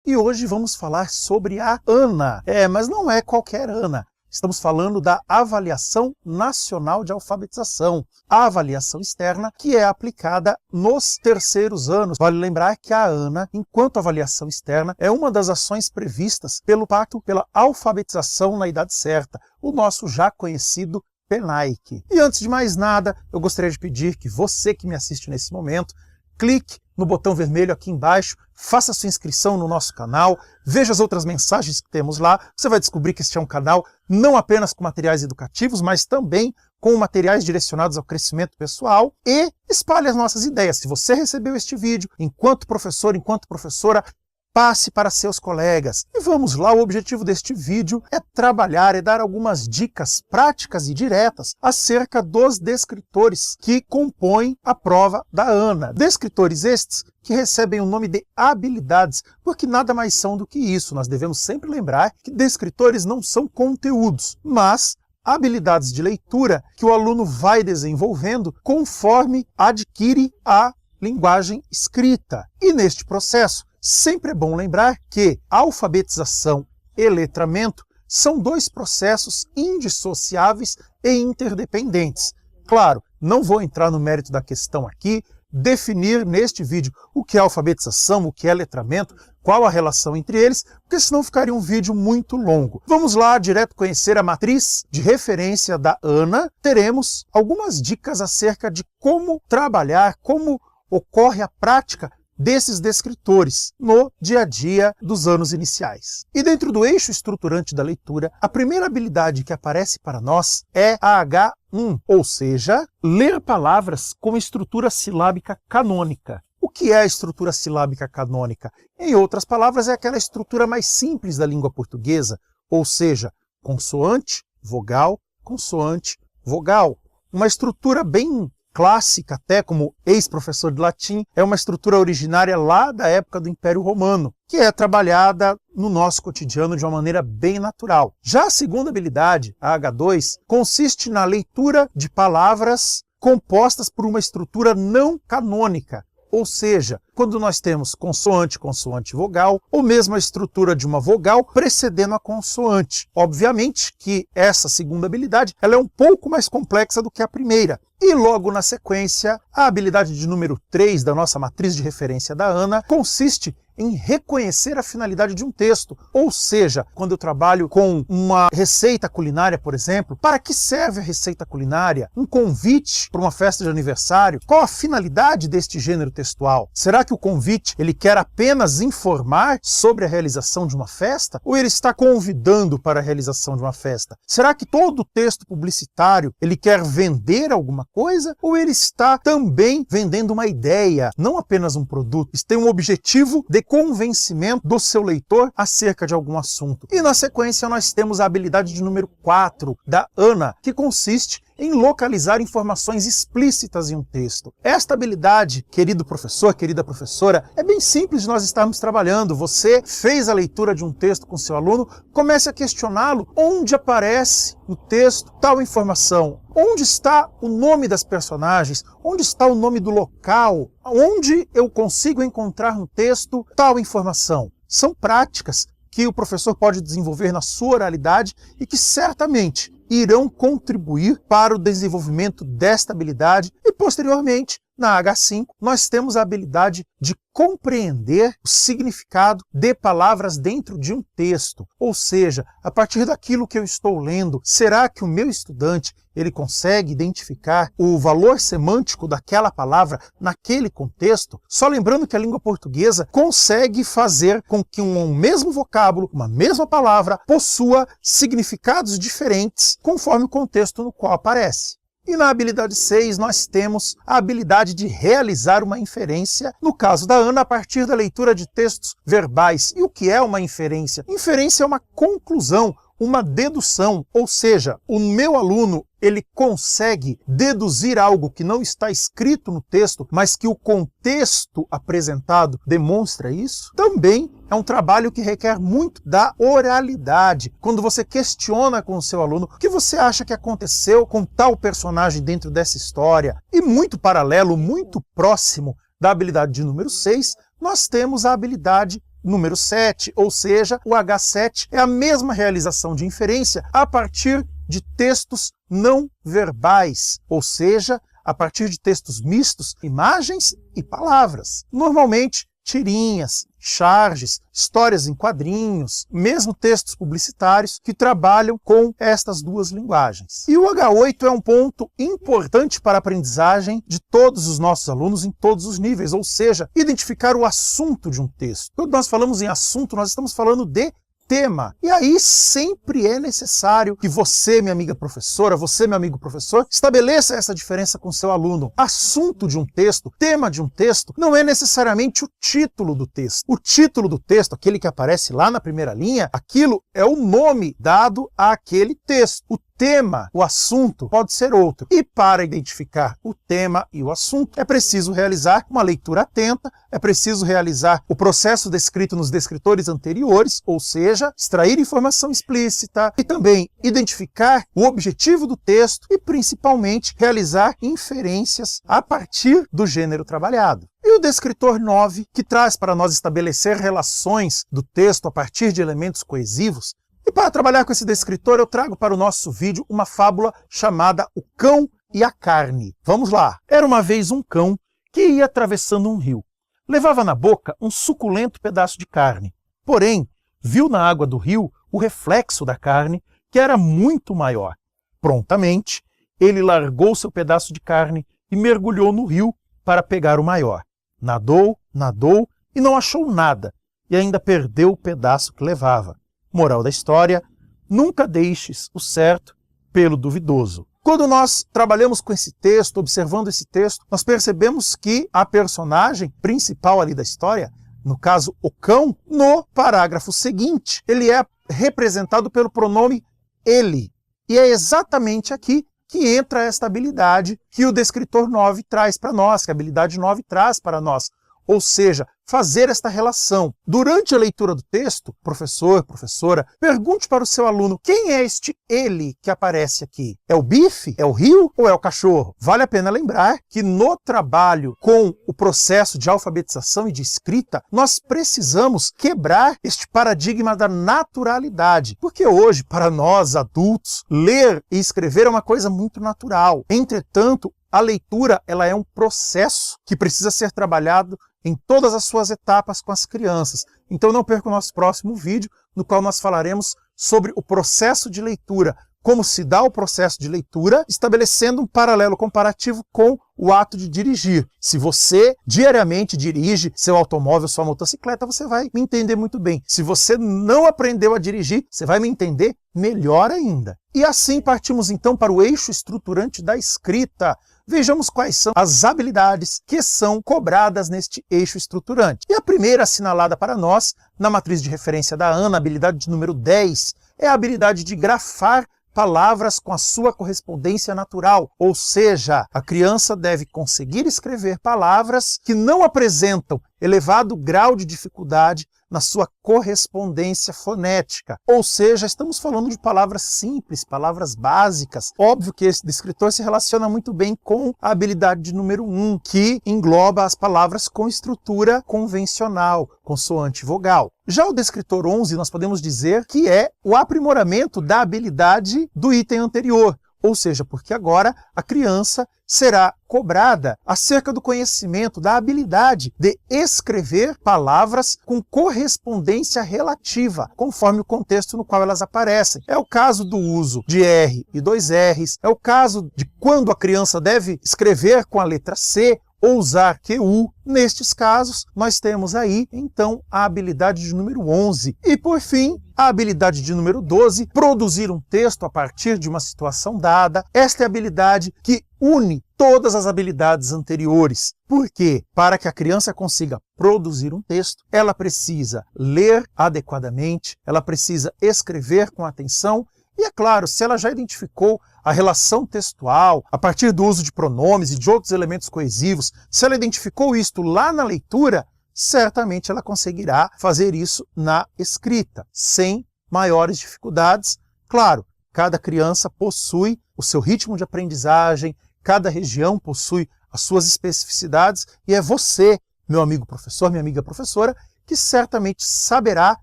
e hoje vamos falar sobre a ANA. Mas não é qualquer ANA. Estamos falando da Avaliação Nacional de Alfabetização, a avaliação externa que é aplicada nos terceiros anos. Vale lembrar que a ANA, enquanto avaliação externa, é uma das ações previstas pelo Pacto pela Alfabetização na Idade Certa, o nosso já conhecido PENAIC. E antes de mais nada, eu gostaria de pedir que você que me assiste nesse momento, clique no botão vermelho aqui embaixo, faça sua inscrição no nosso canal, veja as outras mensagens que temos lá. Você vai descobrir que este é um canal não apenas com materiais educativos, mas também com materiais direcionados ao crescimento pessoal, e espalhe as nossas ideias. Se você recebeu este vídeo, enquanto professor, enquanto professora, passe para seus colegas. E vamos lá, o objetivo deste vídeo é trabalhar e dar algumas dicas práticas e diretas acerca dos descritores que compõem a prova da ANA. Descritores estes que recebem o nome de habilidades, porque nada mais são do que isso. Nós devemos sempre lembrar que descritores não são conteúdos, mas habilidades de leitura que o aluno vai desenvolvendo conforme adquire a linguagem escrita. E neste processo, sempre é bom lembrar que alfabetização e letramento são dois processos indissociáveis e interdependentes. Claro, não vou entrar no mérito da questão aqui, definir neste vídeo o que é alfabetização, o que é letramento, qual a relação entre eles, porque senão ficaria um vídeo muito longo. Vamos lá, direto conhecer a matriz de referência da ANA. Teremos algumas dicas acerca de como trabalhar, como ocorre a prática desses descritores no dia a dia dos anos iniciais. E dentro do eixo estruturante da leitura, a primeira habilidade que aparece para nós é a H1, ou seja, ler palavras com estrutura silábica canônica. O que é a estrutura silábica canônica? Em outras palavras, é aquela estrutura mais simples da língua portuguesa, ou seja, consoante, vogal, consoante, vogal. Uma estrutura bem clássica, até como ex-professor de latim, é uma estrutura originária lá da época do Império Romano, que é trabalhada no nosso cotidiano de uma maneira bem natural. Já a segunda habilidade, a H2, consiste na leitura de palavras compostas por uma estrutura não canônica, ou seja, quando nós temos consoante, consoante, vogal, ou mesmo a estrutura de uma vogal precedendo a consoante. Obviamente que essa segunda habilidade ela é um pouco mais complexa do que a primeira. E logo na sequência, a habilidade de número 3 da nossa matriz de referência da ANA consiste em reconhecer a finalidade de um texto. Ou seja, quando eu trabalho com uma receita culinária, por exemplo, para que serve a receita culinária? Um convite para uma festa de aniversário? Qual a finalidade deste gênero textual? Será que o convite ele quer apenas informar sobre a realização de uma festa? Ou ele está convidando para a realização de uma festa? Será que todo texto publicitário ele quer vender alguma coisa? Ou ele está também vendendo uma ideia, não apenas um produto? Isso tem um objetivo de convencimento do seu leitor acerca de algum assunto. E na sequência nós temos a habilidade de número 4 da ANA, que consiste em localizar informações explícitas em um texto. Esta habilidade, querido professor, querida professora, é bem simples de nós estarmos trabalhando. Você fez a leitura de um texto com seu aluno, comece a questioná-lo onde aparece no texto tal informação, onde está o nome das personagens, onde está o nome do local, onde eu consigo encontrar no texto tal informação. São práticas que o professor pode desenvolver na sua oralidade e que certamente irão contribuir para o desenvolvimento desta habilidade. E posteriormente, na H5, nós temos a habilidade de compreender o significado de palavras dentro de um texto. Ou seja, a partir daquilo que eu estou lendo, será que o meu estudante ele consegue identificar o valor semântico daquela palavra naquele contexto? Só lembrando que a língua portuguesa consegue fazer com que um mesmo vocábulo, uma mesma palavra, possua significados diferentes conforme o contexto no qual aparece. E na habilidade 6 nós temos a habilidade de realizar uma inferência, no caso da ANA, a partir da leitura de textos verbais. E o que é uma inferência? Inferência é uma conclusão, uma dedução, ou seja, o meu aluno ele consegue deduzir algo que não está escrito no texto, mas que o contexto apresentado demonstra isso. Também é um trabalho que requer muito da oralidade. Quando você questiona com o seu aluno o que você acha que aconteceu com tal personagem dentro dessa história, e muito paralelo, muito próximo da habilidade de número 6, nós temos a habilidade número 7, ou seja, o H7 é a mesma realização de inferência a partir de textos não verbais, ou seja, a partir de textos mistos, imagens e palavras. Normalmente, tirinhas, charges, histórias em quadrinhos, mesmo textos publicitários que trabalham com estas duas linguagens. E o H8 é um ponto importante para a aprendizagem de todos os nossos alunos em todos os níveis, ou seja, identificar o assunto de um texto. Quando nós falamos em assunto, nós estamos falando de tema. E aí sempre é necessário que você, minha amiga professora, você, meu amigo professor, estabeleça essa diferença com seu aluno. Assunto de um texto, tema de um texto, não é necessariamente o título do texto. O título do texto, aquele que aparece lá na primeira linha, aquilo é o nome dado àquele texto. O tema, o assunto, pode ser outro. E para identificar o tema e o assunto, é preciso realizar uma leitura atenta, é preciso realizar o processo descrito nos descritores anteriores, ou seja, extrair informação explícita e também identificar o objetivo do texto e, principalmente, realizar inferências a partir do gênero trabalhado. E o descritor 9, que traz para nós estabelecer relações do texto a partir de elementos coesivos. E para trabalhar com esse descritor, eu trago para o nosso vídeo uma fábula chamada O Cão e a Carne. Vamos lá! Era uma vez um cão que ia atravessando um rio. Levava na boca um suculento pedaço de carne. Porém, viu na água do rio o reflexo da carne, que era muito maior. Prontamente, ele largou seu pedaço de carne e mergulhou no rio para pegar o maior. Nadou, nadou e não achou nada, e ainda perdeu o pedaço que levava. Moral da história, nunca deixes o certo pelo duvidoso. Quando nós trabalhamos com esse texto, observando esse texto, nós percebemos que a personagem principal ali da história, no caso o cão, no parágrafo seguinte, ele é representado pelo pronome ele. E é exatamente aqui que entra esta habilidade que o descritor 9 traz para nós, que a habilidade 9 traz para nós. Ou seja, fazer esta relação. Durante a leitura do texto, professor, professora, pergunte para o seu aluno quem é este ele que aparece aqui. É o bife? É o rio? Ou é o cachorro? Vale a pena lembrar que no trabalho com o processo de alfabetização e de escrita, nós precisamos quebrar este paradigma da naturalidade. Porque hoje, para nós adultos, ler e escrever é uma coisa muito natural. Entretanto, a leitura ela é um processo que precisa ser trabalhado em todas as suas etapas com as crianças. Então não perca o nosso próximo vídeo, no qual nós falaremos sobre o processo de leitura, como se dá o processo de leitura, estabelecendo um paralelo comparativo com o ato de dirigir. Se você diariamente dirige seu automóvel, sua motocicleta, você vai me entender muito bem. Se você não aprendeu a dirigir, você vai me entender melhor ainda. E assim partimos então para o eixo estruturante da escrita. Vejamos quais são as habilidades que são cobradas neste eixo estruturante. E a primeira assinalada para nós, na matriz de referência da ANA, a habilidade de número 10, é a habilidade de grafar palavras com a sua correspondência natural, ou seja, a criança deve conseguir escrever palavras que não apresentam elevado grau de dificuldade na sua correspondência fonética. Ou seja, estamos falando de palavras simples, palavras básicas. Óbvio que esse descritor se relaciona muito bem com a habilidade de número 1, que engloba as palavras com estrutura convencional, consoante vogal. Já o descritor 11, nós podemos dizer que é o aprimoramento da habilidade do item anterior. Ou seja, porque agora a criança será cobrada acerca do conhecimento, da habilidade de escrever palavras com correspondência relativa, conforme o contexto no qual elas aparecem. É o caso do uso de R e 2 Rs, é o caso de quando a criança deve escrever com a letra C, ou usar QU. Nestes casos, nós temos aí, então, a habilidade de número 11. E, por fim, a habilidade de número 12, produzir um texto a partir de uma situação dada. Esta é a habilidade que une todas as habilidades anteriores. Por quê? Para que a criança consiga produzir um texto, ela precisa ler adequadamente, ela precisa escrever com atenção. E é claro, se ela já identificou a relação textual, a partir do uso de pronomes e de outros elementos coesivos, se ela identificou isto lá na leitura, certamente ela conseguirá fazer isso na escrita, sem maiores dificuldades. Claro, cada criança possui o seu ritmo de aprendizagem, cada região possui as suas especificidades, e é você, meu amigo professor, minha amiga professora, que certamente saberá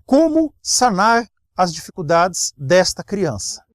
como sanar as dificuldades desta criança.